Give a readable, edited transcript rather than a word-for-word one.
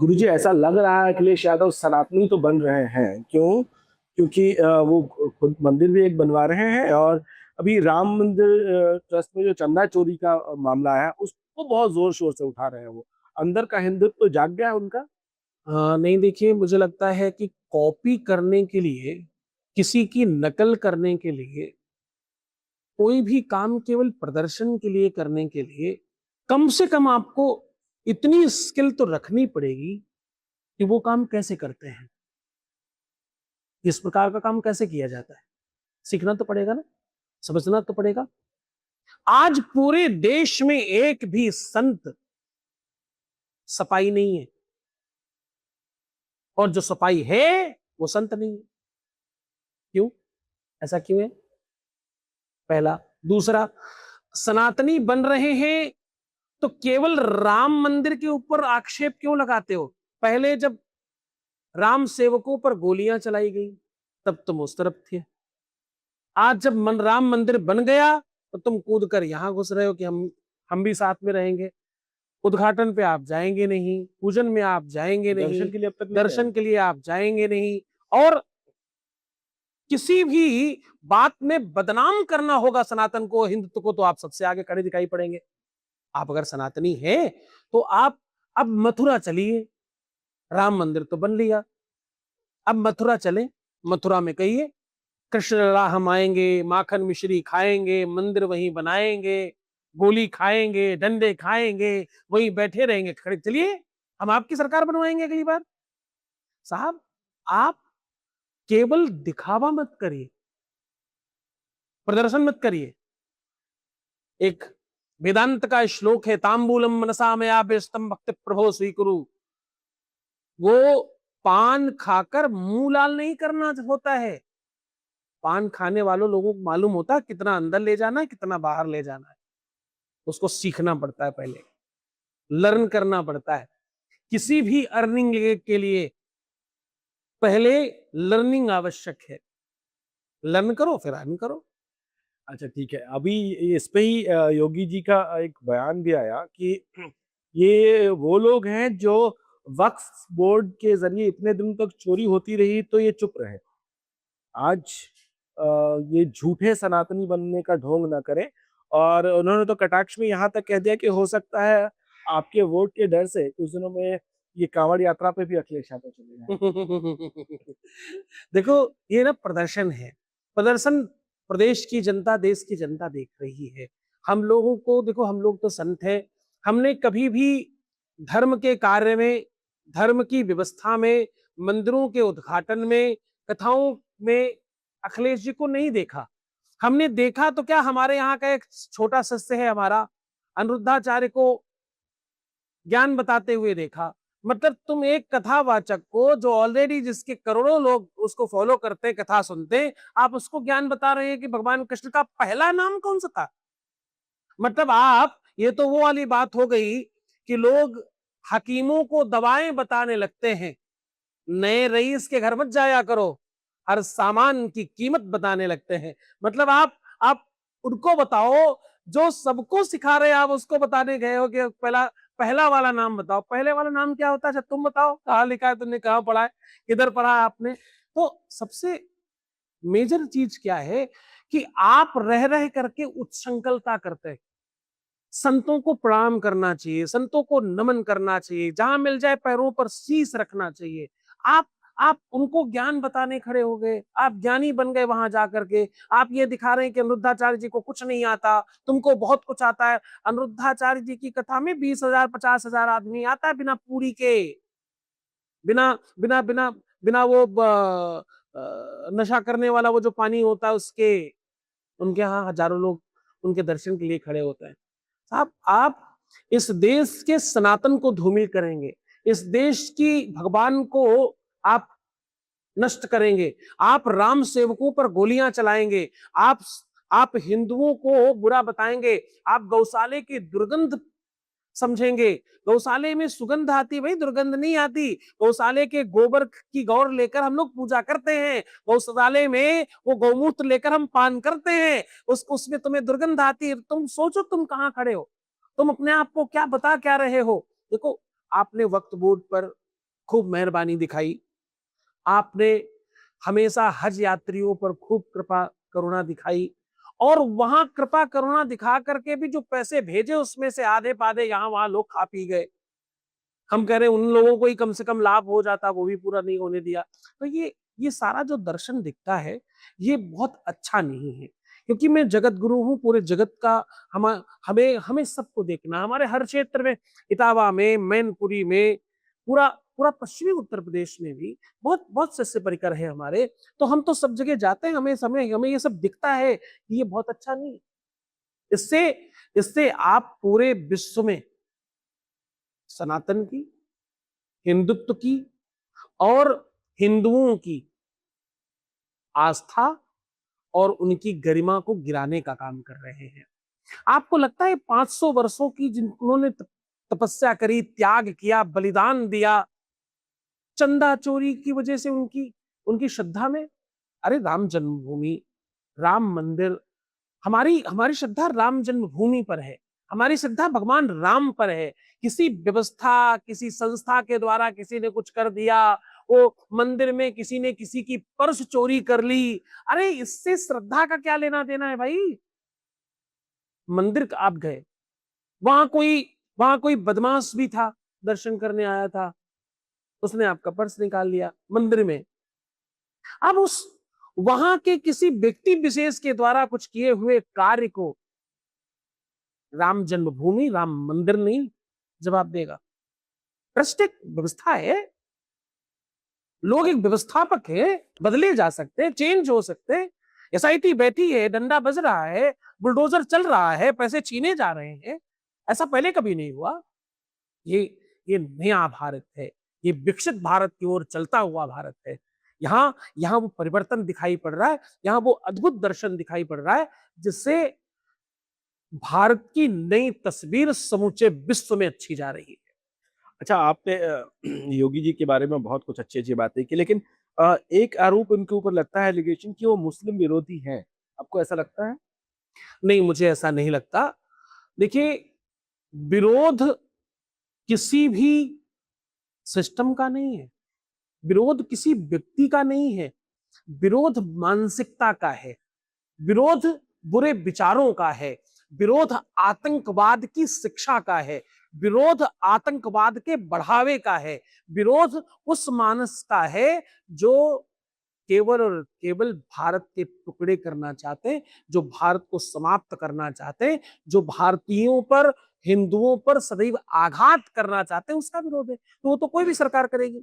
गुरुजी, ऐसा लग रहा है अखिलेश यादव सनातनी तो बन रहे हैं। क्यों? क्योंकि वो खुद मंदिर भी एक बनवा रहे हैं, और अभी राम मंदिर ट्रस्ट में जो चंदा चोरी का मामला है उसको बहुत जोर शोर से उठा रहे हैं। वो अंदर का हिंदुत्व तो जाग गया है उनका। नहीं, देखिए, मुझे लगता है कि कॉपी करने के लिए, किसी की नकल करने के लिए, कोई भी काम केवल प्रदर्शन के लिए करने के लिए, कम से कम आपको इतनी स्किल तो रखनी पड़ेगी कि वो काम कैसे करते हैं, इस प्रकार का काम कैसे किया जाता है। सीखना तो पड़ेगा ना, समझना तो पड़ेगा। आज पूरे देश में एक भी संत सपाई नहीं है, और जो सपाई है वो संत नहीं है। क्यों? ऐसा क्यों है? पहला। दूसरा, सनातनी बन रहे हैं तो केवल राम मंदिर के ऊपर आक्षेप क्यों लगाते हो? पहले जब राम सेवकों पर गोलियां चलाई गई तब तुम उस तरफ थे। आज जब राम मंदिर बन गया तो तुम कूद कर यहां घुस रहे हो कि हम भी साथ में रहेंगे। उद्घाटन पे आप जाएंगे नहीं, पूजन में आप जाएंगे नहीं, दर्शन के लिए अब तक नहीं गए। दर्शन के लिए आप जाएंगे नहीं, और किसी भी बात में बदनाम करना होगा सनातन को, हिंदुत्व को, तो आप सबसे आगे खड़े दिखाई पड़ेंगे। आप अगर सनातनी है तो आप अब मथुरा चलिए। राम मंदिर तो बन लिया, अब मथुरा चलें। मथुरा में कहिए कृष्ण लला हम आएंगे, माखन मिश्री खाएंगे, मंदिर वहीं बनाएंगे, गोली खाएंगे, डंडे खाएंगे, वहीं बैठे रहेंगे। खड़े चलिए, हम आपकी सरकार बनवाएंगे अगली बार। साहब, आप केवल दिखावा मत करिए, प्रदर्शन मत करिए। एक वेदांत का श्लोक है, तांबूलम मनसा मया बेस्तम भक्ति प्रभो स्वीकुरु। वो पान खाकर मुंह लाल नहीं करना होता है। पान खाने वालों लोगों को मालूम होता है कितना अंदर ले जाना है, कितना बाहर ले जाना है। उसको सीखना पड़ता है, पहले लर्न करना पड़ता है। किसी भी अर्निंग के लिए पहले लर्निंग आवश्यक है। लर्न करो फिर अर्न करो। अच्छा, ठीक है। अभी इस पे ही योगी जी का एक बयान भी आया कि ये वो लोग हैं जो वक्फ बोर्ड के जरिए इतने दिन तक चोरी होती रही तो ये चुप रहे। आज ये झूठे सनातनी बनने का ढोंग ना करें। और उन्होंने तो कटाक्ष में यहाँ तक कह दिया कि हो सकता है आपके वोट के डर से कुछ दिनों में ये कांवड़ यात्रा पे भी अखिलेश यादव चले जाए। देखो, ये ना प्रदर्शन है। प्रदर्शन प्रदेश की जनता, देश की जनता देख रही है। हम लोगों को देखो, हम लोग तो संत हैं। हमने कभी भी धर्म के कार्य में, धर्म की व्यवस्था में, मंदिरों के उद्घाटन में, कथाओं में अखिलेश जी को नहीं देखा। हमने देखा तो क्या, हमारे यहाँ का एक छोटा शिष्य है हमारा, अनिरुद्धाचार्य को ज्ञान बताते हुए देखा। मतलब तुम एक कथावाचक को, जो ऑलरेडी जिसके करोड़ों लोग उसको फॉलो करते, कथा सुनते, आप उसको ज्ञान बता रहे हैं कि भगवान कृष्ण का पहला नाम कौन सा था। मतलब आप, ये तो वो वाली बात हो गई कि लोग हकीमों को दवाएं बताने लगते हैं। नए रईस के घर मत जाया करो, हर सामान की कीमत बताने लगते हैं। मतलब आप उनको बताओ जो सबको सिखा रहे, आप उसको बताने गए हो कि पहला पहला वाला नाम बताओ। पहले वाला नाम क्या होता है? अच्छा तुम बताओ, कहाँ लिखा है, तुमने कहाँ पढ़ा है, किधर पढ़ा है आपने? तो सबसे मेजर चीज क्या है कि आप रह रह करके उच्छृंखलता करते हैं। संतों को प्रणाम करना चाहिए, संतों को नमन करना चाहिए, जहां मिल जाए पैरों पर शीश रखना चाहिए। आप आप उनको ज्ञान बताने खड़े हो गए, आप ज्ञानी बन गए वहां जाकर के। आप ये दिखा रहे हैं कि अनिरुद्धाचार्य जी को कुछ नहीं आता, तुमको बहुत कुछ आता है। अनिरुद्धाचार्य जी की कथा में 20,000 50,000 आदमी आता है बिना पूरी के, बिना बिना बिना बिना वो नशा करने वाला वो जो पानी होता है उसके। उनके यहाँ हजारों लोग उनके दर्शन के लिए खड़े होते हैं। साहब, आप इस देश के सनातन को धूमिल करेंगे, इस देश की भगवान को आप नष्ट करेंगे, आप राम सेवकों पर गोलियां चलाएंगे, आप हिंदुओं को बुरा बताएंगे, आप गौशाले की दुर्गंध समझेंगे। गौशाले में सुगंध आती, भाई दुर्गंध नहीं आती। गौशाले के गोबर की गौर लेकर हम लोग पूजा करते हैं, गौशाले में वो गौमूत्र लेकर हम पान करते हैं, उसमें तुम्हें दुर्गंध आती है। तुम सोचो तुम कहाँ खड़े हो, तुम अपने आप को क्या बता क्या रहे हो। देखो, आपने वक्फ बोर्ड पर खूब मेहरबानी दिखाई। आपने हमेशा हज यात्रियों पर खूब कृपा करुणा दिखाई, और वहां कृपा करुणा दिखा करके भी जो पैसे भेजे उसमें से आधे पाधे यहाँ वहां लोग खा पी गए। हम कह रहे हैं उन लोगों को ही कम से कम लाभ हो जाता, वो भी पूरा नहीं होने दिया। तो ये सारा जो दर्शन दिखता है, ये बहुत अच्छा नहीं है, क्योंकि मैं जगत गुरु हूँ पूरे जगत का। हम हमें हमें सबको देखना, हमारे हर क्षेत्र में, इटावा में, मैनपुरी में, पूरा पूरा पश्चिमी उत्तर प्रदेश में भी बहुत बहुत शिष्य परिकर है हमारे। तो हम तो सब जगह जाते हैं, हमें हमें हमें ये सब दिखता है कि ये बहुत अच्छा नहीं है। इससे इससे आप पूरे विश्व में सनातन की, हिंदुत्व की और हिंदुओं की आस्था और उनकी गरिमा को गिराने का काम कर रहे हैं। आपको लगता है 500 वर्षों की जिन्होंने तपस्या करी, त्याग किया, बलिदान दिया, चंदा चोरी की वजह से उनकी उनकी श्रद्धा में, अरे राम जन्मभूमि, राम मंदिर, हमारी हमारी श्रद्धा राम जन्मभूमि पर है, हमारी श्रद्धा भगवान राम पर है। किसी व्यवस्था, किसी संस्था के द्वारा किसी ने कुछ कर दिया, वो मंदिर में किसी ने किसी की पर्स चोरी कर ली, अरे इससे श्रद्धा का क्या लेना देना है भाई। मंदिर आप गए, वहां कोई वहां कोई बदमाश भी था, दर्शन करने आया था, उसने आपका पर्स निकाल लिया मंदिर में। अब उस वहां के किसी व्यक्ति विशेष के द्वारा कुछ किए हुए कार्य को राम जन्मभूमि, राम मंदिर नहीं जवाब देगा। ट्रस्ट एक व्यवस्था है, लोग एक व्यवस्थापक है, बदले जा सकते हैं, चेंज हो सकते हैं। एसआईटी बैठी है, डंडा बज रहा है, बुलडोजर चल रहा है, पैसे छीने जा रहे हैं, ऐसा पहले कभी नहीं हुआ। ये ये नया भारत है, ये विकसित भारत की ओर चलता हुआ भारत है। यहाँ यहाँ वो परिवर्तन दिखाई पड़ रहा है, यहाँ वो अद्भुत दर्शन दिखाई पड़ रहा है, जिससे भारत की नई तस्वीर समूचे विश्व में अच्छी जा रही है। अच्छा, आपने योगी जी के बारे में बहुत कुछ अच्छी-अच्छी बातें की, लेकिन एक आरोप उनके ऊपर लगता है, एलिगेशन, कि वो मुस्लिम विरोधी हैं। आपको ऐसा लगता है? नहीं, मुझे ऐसा नहीं लगता। देखिए, विरोध किसी भी सिस्टम का नहीं है, विरोध किसी व्यक्ति का नहीं है, विरोध मानसिकता का है, विरोध बुरे विचारों का है, विरोध आतंकवाद की शिक्षा का है, विरोध आतंकवाद के बढ़ावे का है, विरोध उस मानस का है जो केवल और केवल भारत के टुकड़े करना चाहते हैं, जो भारत को समाप्त करना चाहते हैं, जो भारतीयों पर, हिंदुओं पर सदैव आघात करना चाहते हैं, उसका विरोध है। तो वो तो कोई भी सरकार करेगी।